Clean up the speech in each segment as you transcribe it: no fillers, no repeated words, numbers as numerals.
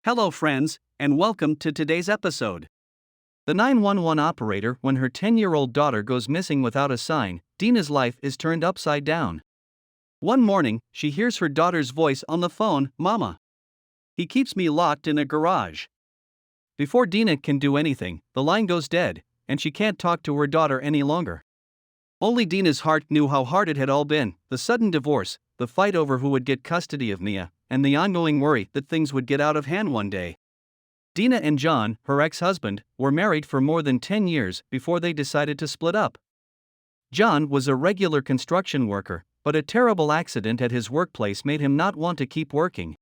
Hello, friends, and welcome to today's episode. The 911 operator. When her 10-year-old daughter goes missing without a sign, Dina's life is turned upside down. One morning, she hears her daughter's voice on the phone. Mama. He keeps me locked in a garage. Before Dina can do anything, the line goes dead, and she can't talk to her daughter any longer. Only Dina's heart knew how hard it had all been: the sudden divorce, the fight over who would get custody of Mia, and the ongoing worry that things would get out of hand one day. Dina and John, her ex-husband, were married for more than 10 years before they decided to split up. John was a regular construction worker, but a terrible accident at his workplace made him not want to keep working.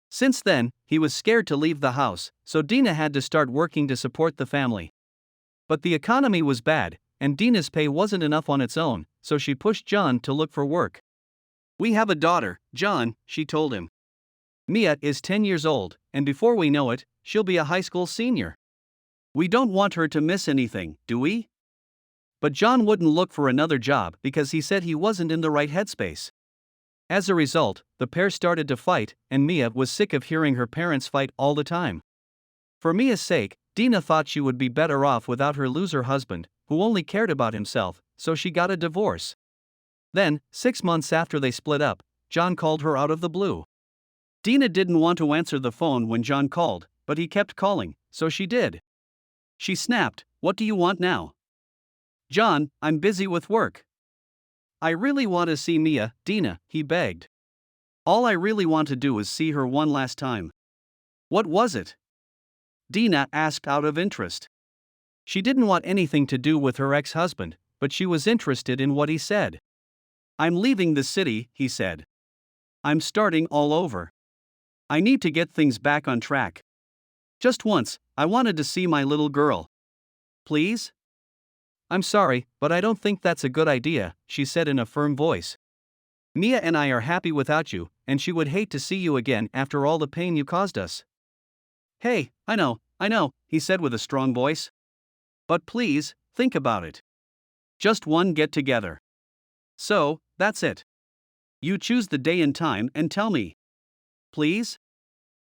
Since then, he was scared to leave the house, so Dina had to start working to support the family. But the economy was bad, and Dina's pay wasn't enough on its own, so she pushed John to look for work. "We have a daughter, John," she told him. "Mia is 10 years old, and before we know it, she'll be a high school senior. We don't want her to miss anything, do we?" But John wouldn't look for another job because he said he wasn't in the right headspace. As a result, the pair started to fight, and Mia was sick of hearing her parents fight all the time. For Mia's sake, Dina thought she would be better off without her loser husband, who only cared about himself, so she got a divorce. Then, 6 months after they split up, John called her out of the blue. Dina didn't want to answer the phone when John called, but he kept calling, so she did. She snapped, "What do you want now?" "John, I'm busy with work." "I really want to see Mia, Dina," he begged. "All I really want to do is see her one last time." "What was it?" Dina asked out of interest. She didn't want anything to do with her ex-husband, but she was interested in what he said. "I'm leaving the city," he said. "I'm starting all over. I need to get things back on track. Just once, I wanted to see my little girl. Please?" "I'm sorry, but I don't think that's a good idea," she said in a firm voice. "Mia and I are happy without you, and she would hate to see you again after all the pain you caused us." "Hey, I know, he said with a strong voice. "But please, think about it. Just one get-together. So, that's it. You choose the day and time and tell me. Please?"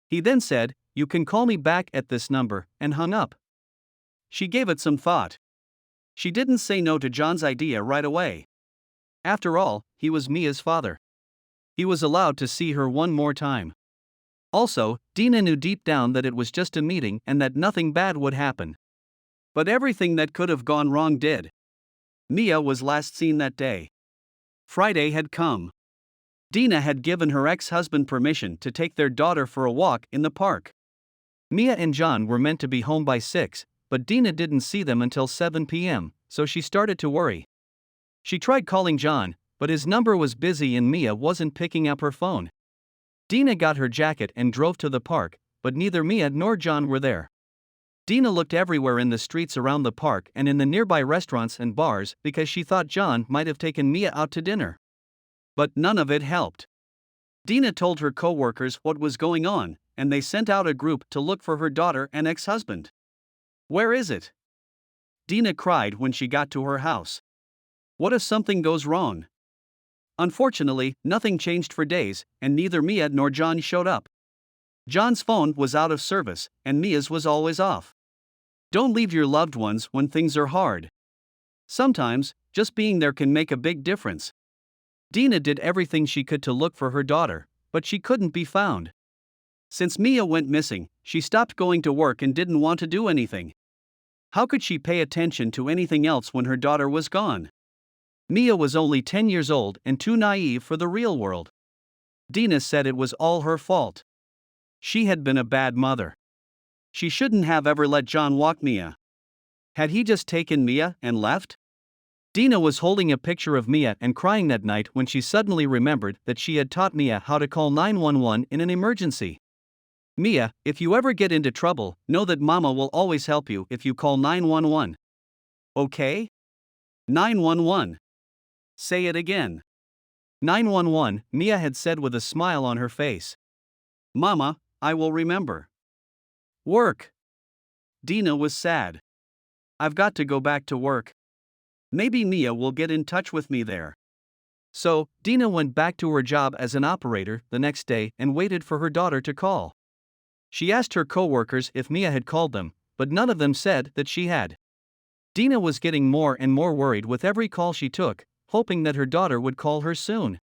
He then said, "You can call me back at this number," and hung up. She gave it some thought. She didn't say no to John's idea right away. After all, he was Mia's father. He was allowed to see her one more time. Also, Dina knew deep down that it was just a meeting and that nothing bad would happen. But everything that could have gone wrong did. Mia was last seen that day. Friday had come. Dina had given her ex-husband permission to take their daughter for a walk in the park. Mia and John were meant to be home by 6, but Dina didn't see them until 7 p.m., so she started to worry. She tried calling John, but his number was busy and Mia wasn't picking up her phone. Dina got her jacket and drove to the park, but neither Mia nor John were there. Dina looked everywhere in the streets around the park and in the nearby restaurants and bars because she thought John might have taken Mia out to dinner. But none of it helped. Dina told her co-workers what was going on, and they sent out a group to look for her daughter and ex-husband. "Where is it?" Dina cried when she got to her house. "What if something goes wrong?" Unfortunately, nothing changed for days, and neither Mia nor John showed up. John's phone was out of service, and Mia's was always off. Don't leave your loved ones when things are hard. Sometimes, just being there can make a big difference. Dina did everything she could to look for her daughter, but she couldn't be found. Since Mia went missing, she stopped going to work and didn't want to do anything. How could she pay attention to anything else when her daughter was gone? Mia was only 10 years old and too naive for the real world. Dina said it was all her fault. She had been a bad mother. She shouldn't have ever let John walk Mia. Had he just taken Mia and left? Dina was holding a picture of Mia and crying that night when she suddenly remembered that she had taught Mia how to call 911 in an emergency. "Mia, if you ever get into trouble, know that Mama will always help you if you call 911. Okay? 911. Say it again." 911, Mia had said with a smile on her face. "Mama, I will remember." Work. Dina was sad. "I've got to go back to work. Maybe Mia will get in touch with me there." So, Dina went back to her job as an operator the next day and waited for her daughter to call. She asked her coworkers if Mia had called them, but none of them said that she had. Dina was getting more and more worried with every call she took, hoping that her daughter would call her soon.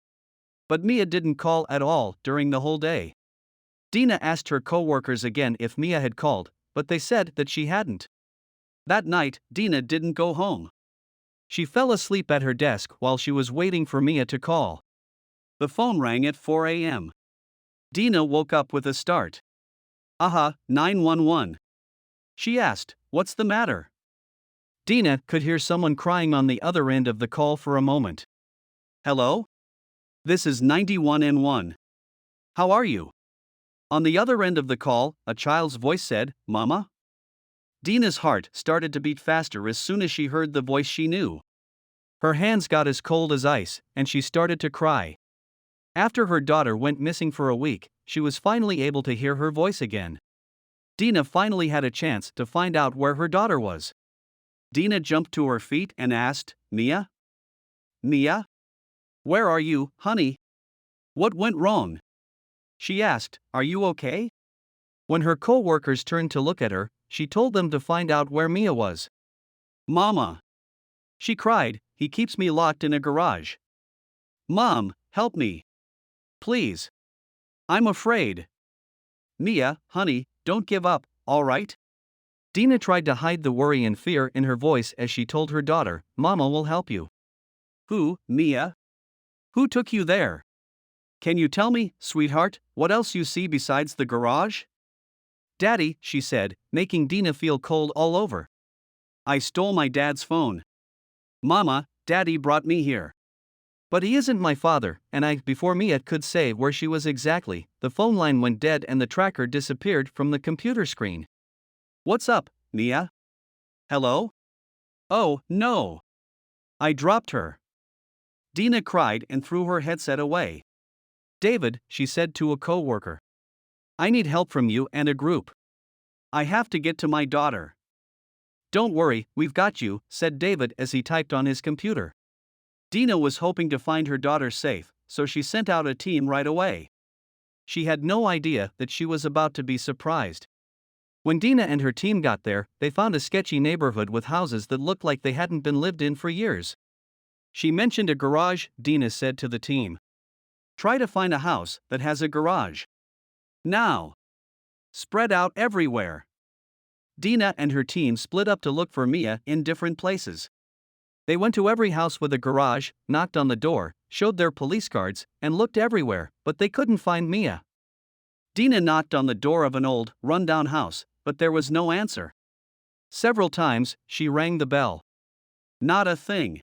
But Mia didn't call at all during the whole day. Dina asked her coworkers again if Mia had called, but they said that she hadn't. That night, Dina didn't go home. She fell asleep at her desk while she was waiting for Mia to call. The phone rang at 4 a.m. Dina woke up with a start. 911. She asked, "What's the matter?" Dina could hear someone crying on the other end of the call for a moment. "Hello? This is 911. How are you?" On the other end of the call, a child's voice said, "Mama?" Dina's heart started to beat faster as soon as she heard the voice she knew. Her hands got as cold as ice, and she started to cry. After her daughter went missing for a week, she was finally able to hear her voice again. Dina finally had a chance to find out where her daughter was. Dina jumped to her feet and asked, "Mia? Mia? Where are you, honey? What went wrong?" She asked, "Are you okay?" When her co-workers turned to look at her, she told them to find out where Mia was. "Mama!" she cried, "he keeps me locked in a garage. Mom, help me. Please. I'm afraid." "Mia, honey, don't give up, all right?" Dina tried to hide the worry and fear in her voice as she told her daughter, "Mama will help you." "Who, Mia? Who took you there? Can you tell me, sweetheart, what else you see besides the garage?" "Daddy," she said, making Dina feel cold all over. "I stole my dad's phone. Mama, Daddy brought me here." "But he isn't my father," and before Mia could say where she was exactly, the phone line went dead and the tracker disappeared from the computer screen. "What's up, Mia? Hello? Oh, no. I dropped her." Dina cried and threw her headset away. "David," she said to a co-worker, "I need help from you and a group. I have to get to my daughter." "Don't worry, we've got you," said David as he typed on his computer. Dina was hoping to find her daughter safe, so she sent out a team right away. She had no idea that she was about to be surprised. When Dina and her team got there, they found a sketchy neighborhood with houses that looked like they hadn't been lived in for years. "She mentioned a garage," Dina said to the team. "Try to find a house that has a garage. Now. Spread out everywhere." Dina and her team split up to look for Mia in different places. They went to every house with a garage, knocked on the door, showed their police cards, and looked everywhere, but they couldn't find Mia. Dina knocked on the door of an old, run-down house, but there was no answer. Several times, she rang the bell. Not a thing.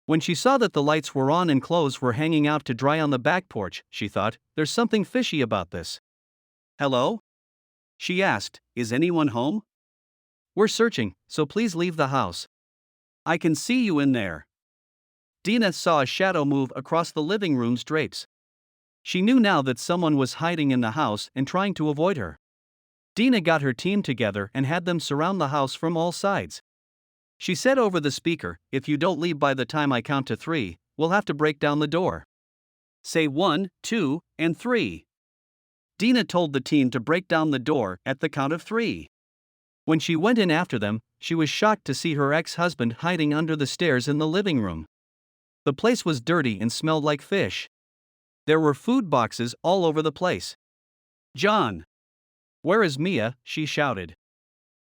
When she saw that the lights were on and clothes were hanging out to dry on the back porch, she thought, "There's something fishy about this." "Hello?" she asked, "Is anyone home? We're searching, so please leave the house. I can see you in there." Dina saw a shadow move across the living room's drapes. She knew now that someone was hiding in the house and trying to avoid her. Dina got her team together and had them surround the house from all sides. She said over the speaker, "If you don't leave by the time I count to 3, we'll have to break down the door. Say 1, 2, and 3. Dina told the team to break down the door at the count of 3. When she went in after them, she was shocked to see her ex-husband hiding under the stairs in the living room. The place was dirty and smelled like fish. There were food boxes all over the place. "John! Where is Mia?" she shouted.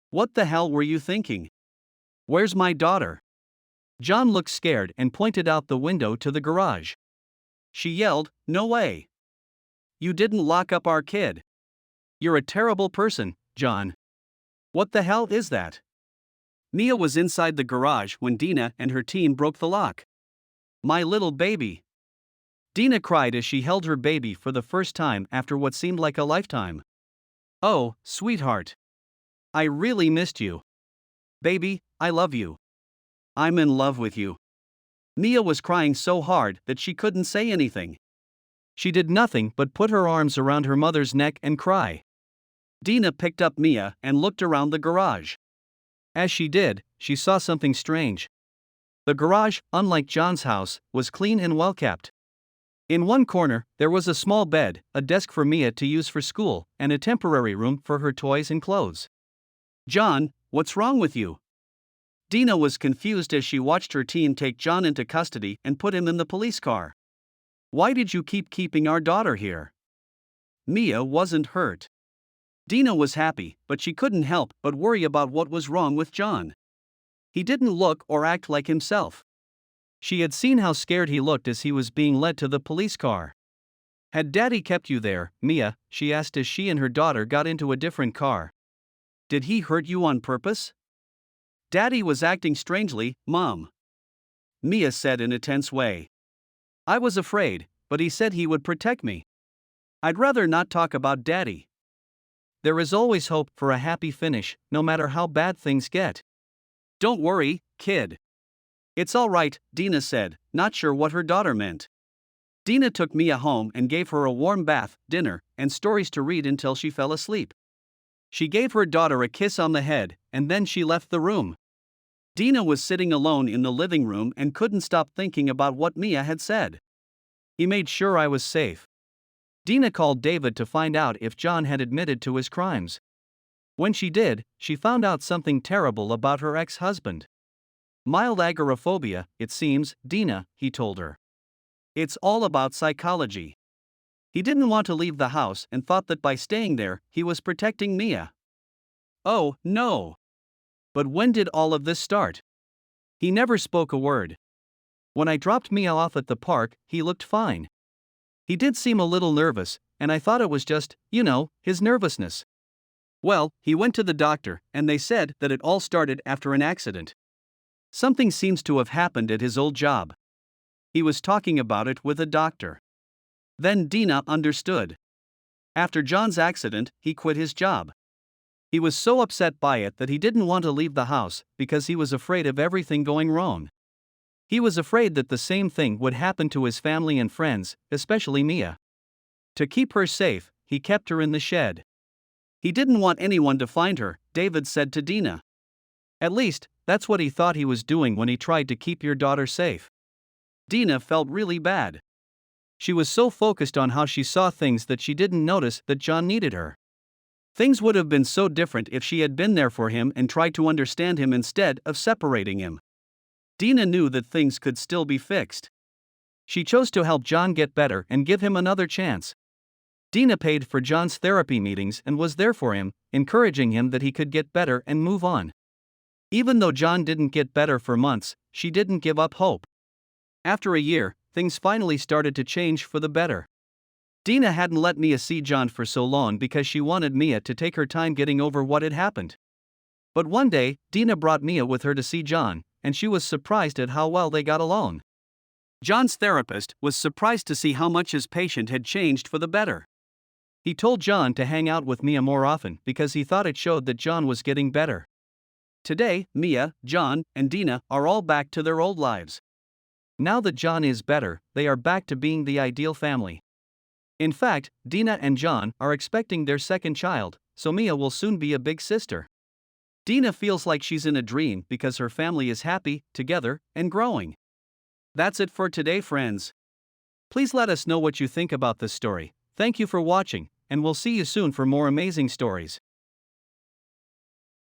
"What the hell were you thinking? Where's my daughter?" John looked scared and pointed out the window to the garage. She yelled, "No way! You didn't lock up our kid. You're a terrible person, John. What the hell is that?" Mia was inside the garage when Dina and her team broke the lock. "My little baby." Dina cried as she held her baby for the first time after what seemed like a lifetime. "Oh, sweetheart. I really missed you. Baby, I love you. I'm in love with you." Mia was crying so hard that she couldn't say anything. She did nothing but put her arms around her mother's neck and cry. Dina picked up Mia and looked around the garage. As she did, she saw something strange. The garage, unlike John's house, was clean and well kept. In one corner, there was a small bed, a desk for Mia to use for school, and a temporary room for her toys and clothes. "John, what's wrong with you?" Dina was confused as she watched her teen take John into custody and put him in the police car. "Why did you keeping our daughter here?" Mia wasn't hurt. Dina was happy, but she couldn't help but worry about what was wrong with John. He didn't look or act like himself. She had seen how scared he looked as he was being led to the police car. "Had Daddy kept you there, Mia?" she asked as she and her daughter got into a different car. "Did he hurt you on purpose?" "Daddy was acting strangely, Mom," Mia said in a tense way. "I was afraid, but he said he would protect me. I'd rather not talk about Daddy." There is always hope for a happy finish, no matter how bad things get. "Don't worry, kid. It's all right," Dina said, not sure what her daughter meant. Dina took Mia home and gave her a warm bath, dinner, and stories to read until she fell asleep. She gave her daughter a kiss on the head, and then she left the room. Dina was sitting alone in the living room and couldn't stop thinking about what Mia had said. "He made sure I was safe." Dina called David to find out if John had admitted to his crimes. When she did, she found out something terrible about her ex-husband. "Mild agoraphobia, it seems, Dina," he told her. "It's all about psychology. He didn't want to leave the house and thought that by staying there, he was protecting Mia." "Oh, no. But when did all of this start?" "He never spoke a word. When I dropped Mia off at the park, he looked fine. He did seem a little nervous, and I thought it was just, his nervousness. Well, he went to the doctor, and they said that it all started after an accident. Something seems to have happened at his old job. He was talking about it with a doctor." Then Dina understood. After John's accident, he quit his job. He was so upset by it that he didn't want to leave the house because he was afraid of everything going wrong. He was afraid that the same thing would happen to his family and friends, especially Mia. To keep her safe, he kept her in the shed. "He didn't want anyone to find her," David said to Dina. "At least, that's what he thought he was doing when he tried to keep your daughter safe." Dina felt really bad. She was so focused on how she saw things that she didn't notice that John needed her. Things would have been so different if she had been there for him and tried to understand him instead of separating him. Dina knew that things could still be fixed. She chose to help John get better and give him another chance. Dina paid for John's therapy meetings and was there for him, encouraging him that he could get better and move on. Even though John didn't get better for months, she didn't give up hope. After a year, things finally started to change for the better. Dina hadn't let Mia see John for so long because she wanted Mia to take her time getting over what had happened. But one day, Dina brought Mia with her to see John, and she was surprised at how well they got along. John's therapist was surprised to see how much his patient had changed for the better. He told John to hang out with Mia more often because he thought it showed that John was getting better. Today, Mia, John, and Dina are all back to their old lives. Now that John is better, they are back to being the ideal family. In fact, Dina and John are expecting their second child, so Mia will soon be a big sister. Dina feels like she's in a dream because her family is happy, together, and growing. That's it for today, friends. Please let us know what you think about this story. Thank you for watching, and we'll see you soon for more amazing stories.